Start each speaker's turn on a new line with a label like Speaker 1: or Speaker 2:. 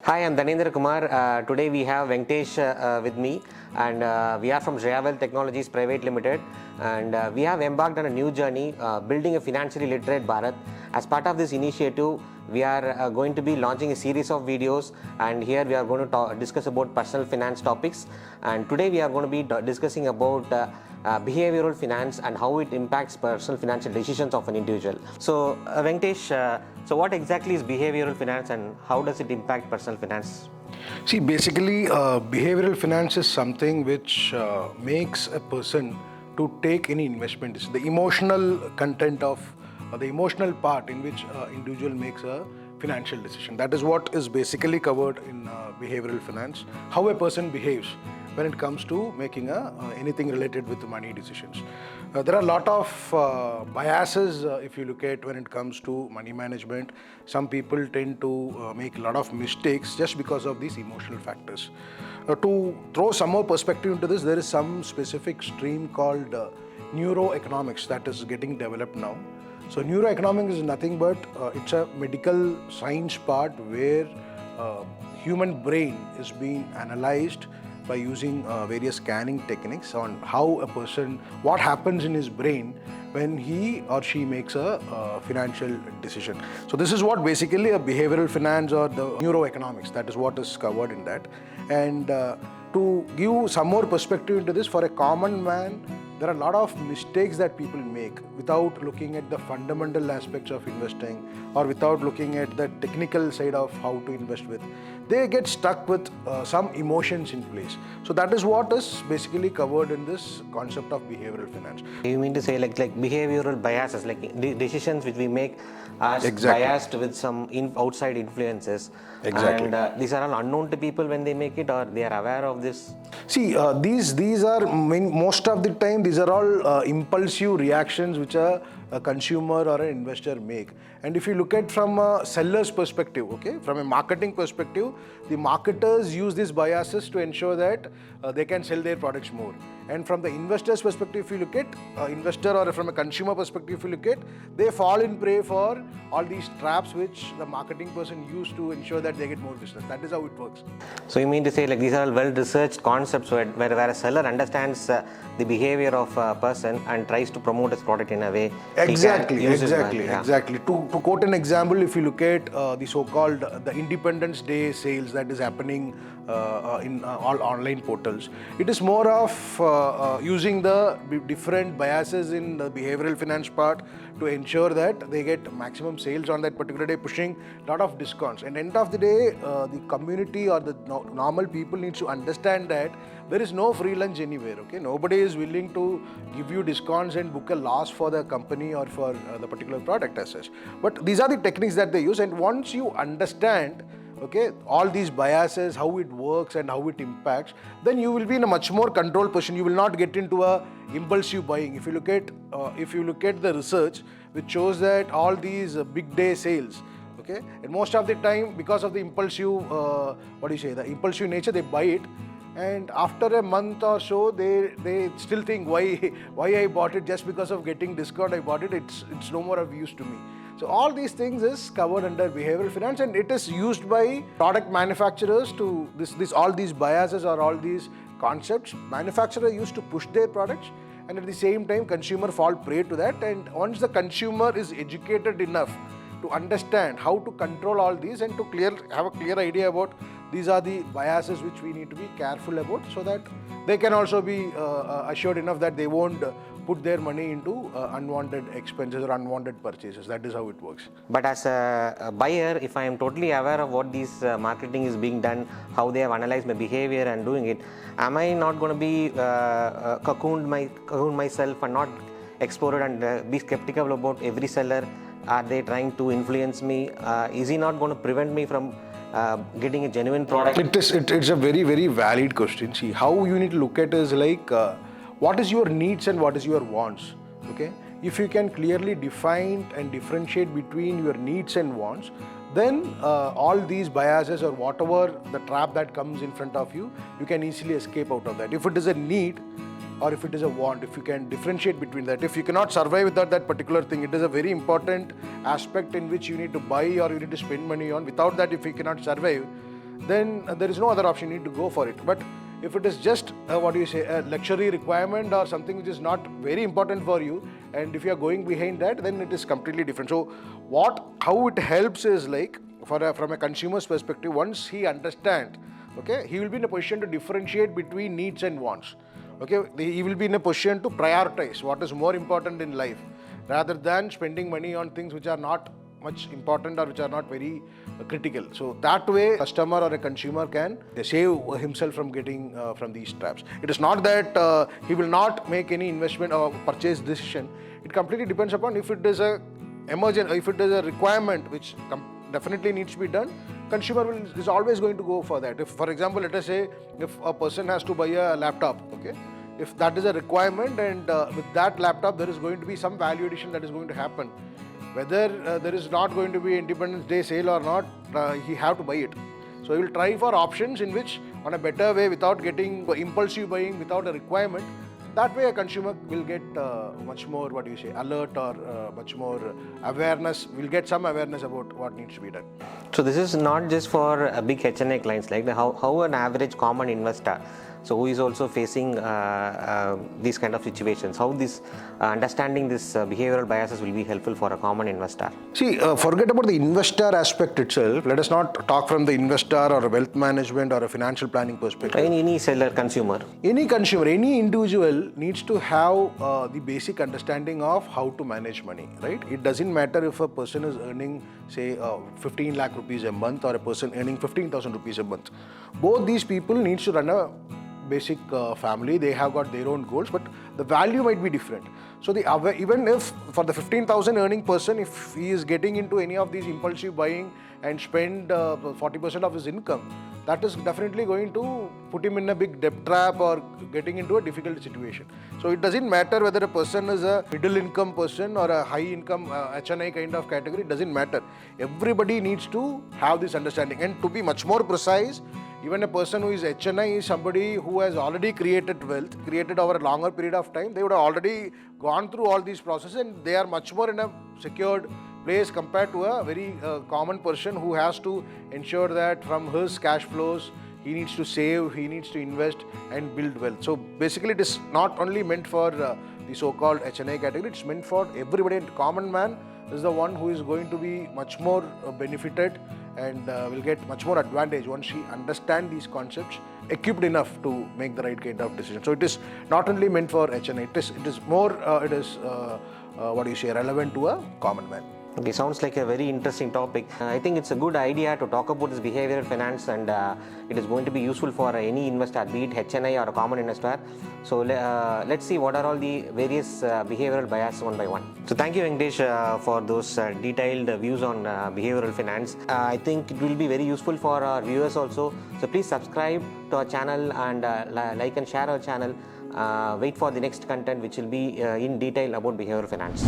Speaker 1: Hi, I'm Dhanendra Kumar. Today we have Venktesh with me, and we are from Zreya Wealth Technologies Private Limited, and we have embarked on a new journey building a financially literate Bharat. As part of this initiative, we are going to be launching a series of videos, and here we are going to discuss about personal finance topics. And today we are going to be discussing about behavioral finance and how it impacts personal financial decisions of an individual. So Venkatesh, so what exactly is behavioral finance and how does it impact personal finance?
Speaker 2: See, basically, behavioral finance is something which makes a person to take any investment. It's the emotional content of the emotional part in which individual makes a financial decision. That is what is basically covered in behavioral finance. How a person behaves when it comes to making anything related with money decisions. There are a lot of biases if you look at when it comes to money management. Some people tend to make a lot of mistakes just because of these emotional factors. To throw some more perspective into this, there is some specific stream called neuroeconomics that is getting developed now. So neuroeconomics is nothing but it's a medical science part where human brain is being analyzed by using various scanning techniques on how a person, what happens in his brain when he or she makes a financial decision. So this is what basically a behavioral finance or the neuroeconomics, that is what is covered in that. And to give some more perspective into this, for a common man, there are a lot of mistakes that people make without looking at the fundamental aspects of investing or without looking at the technical side of how to invest with. They get stuck with some emotions in place. So that is what is basically covered in this concept of behavioral finance.
Speaker 1: You mean to say like behavioral biases, like decisions which we make are biased with some outside influences.
Speaker 2: Exactly.
Speaker 1: And these are all unknown to people when they make it, or they are aware of this?
Speaker 2: See, these are most of the time these are all impulsive reactions which a consumer or an investor make. And if you look at from a seller's perspective, okay, from a marketing perspective, the marketers use these biases to ensure that they can sell their products more. And from the investor's perspective, if you look at investor, or from a consumer perspective, if you look at, they fall in prey for all these traps which the marketing person used to ensure that they get more business. That is how it works.
Speaker 1: So you mean to say like these are all well-researched concepts where a seller understands the behavior of a person and tries to promote his product in a way.
Speaker 2: Exactly. To quote an example, if you look at the so-called the Independence Day sales that is happening in all online portals, it is more of using the different biases in the behavioral finance part to ensure that they get maximum sales on that particular day, pushing a lot of discounts. And end of the day, the community or the normal people needs to understand that there is no free lunch anywhere. Okay, nobody is willing to give you discounts and book a loss for the company or for the particular product as such. But these are the techniques that they use, and once you understand, okay, all these biases, how it works and how it impacts, then you will be in a much more controlled position. You will not get into a impulsive buying. If you look at the research which shows that all these big day sales, okay, and most of the time because of the impulsive the impulsive nature, they buy it, and after a month or so they still think why I bought it, just because of getting discount I bought it. It's no more of use to me. So all these things is covered under behavioral finance, and it is used by product manufacturers to all these biases or all these concepts. Manufacturer used to push their products, and at the same time consumer fall prey to that. And once the consumer is educated enough to understand how to control all these and to have a clear idea about these are the biases which we need to be careful about, so that they can also be assured enough that they won't put their money into unwanted expenses or unwanted purchases. That is how it works.
Speaker 1: But as a buyer, if I am totally aware of what this marketing is being done, how they have analyzed my behavior and doing it, am I not going to be cocooned myself and not explore it and be skeptical about every seller? Are they trying to influence me? Is he not going to prevent me from getting a genuine product?
Speaker 2: It's a very, very valid question. See, how you need to look at it is like, what is your needs and what is your wants, okay? If you can clearly define and differentiate between your needs and wants, then all these biases or whatever the trap that comes in front of you, you can easily escape out of that. If it is a need or if it is a want, if you can differentiate between that, if you cannot survive without that particular thing, it is a very important aspect in which you need to buy or you need to spend money on. Without that, if you cannot survive, then there is no other option. You need to go for it. But if it is just a luxury requirement or something which is not very important for you, and if you are going behind that, then it is completely different. So how it helps is like, from a consumer's perspective, once he understands, okay, he will be in a position to differentiate between needs and wants. Okay, he will be in a position to prioritize what is more important in life, rather than spending money on things which are not much important or which are not very critical. So that way, a customer or a consumer can save himself from getting from these traps. It is not that he will not make any investment or purchase decision. It completely depends upon if it is a emergent, if it is a requirement which definitely needs to be done. Consumer is always going to go for that. If, for example, let us say if a person has to buy a laptop, okay, if that is a requirement, and with that laptop there is going to be some value addition that is going to happen, whether there is not going to be Independence Day sale or not, he have to buy it. So he will try for options in which, on a better way, without getting impulsive buying, without a requirement. That way a consumer will get much more, alert, or much more awareness, will get some awareness about what needs to be done.
Speaker 1: So this is not just for big HNI clients, like how an average common investor, so who is also facing these kind of situations, how this understanding this behavioral biases will be helpful for a common investor?
Speaker 2: See, forget about the investor aspect itself. Let us not talk from the investor or a wealth management or a financial planning perspective.
Speaker 1: Any seller, consumer.
Speaker 2: Any consumer, any individual needs to have the basic understanding of how to manage money, right? It doesn't matter if a person is earning, say, 15 lakh rupees a month, or a person earning 15,000 rupees a month. Both these people need to run a basic family. They have got their own goals, but the value might be different. So even if for the 15,000 earning person, if he is getting into any of these impulsive buying and spend 40% of his income, that is definitely going to put him in a big debt trap or getting into a difficult situation. So it doesn't matter whether a person is a middle income person or a high income HNI kind of category. It doesn't matter. Everybody needs to have this understanding. And to be much more precise, even a person who is HNI is somebody who has already created wealth, created over a longer period of time. They would have already gone through all these processes, and they are much more in a secured place compared to a very common person who has to ensure that from his cash flows, he needs to save, he needs to invest and build wealth. So basically it is not only meant for the so-called HNI category, it's meant for everybody. And common man is the one who is going to be much more benefited and will get much more advantage once he understands these concepts, equipped enough to make the right kind of decision. So it is not only meant for HNI, it is more relevant to a common man.
Speaker 1: Okay, sounds like a very interesting topic. I think it's a good idea to talk about this behavioral finance, and it is going to be useful for any investor, be it HNI or a common investor. So let's see what are all the various behavioral biases one by one. So thank you, Venkatesh, for those detailed views on behavioral finance. I think it will be very useful for our viewers also. So please subscribe to our channel and like and share our channel. Wait for the next content which will be in detail about behavioral finance.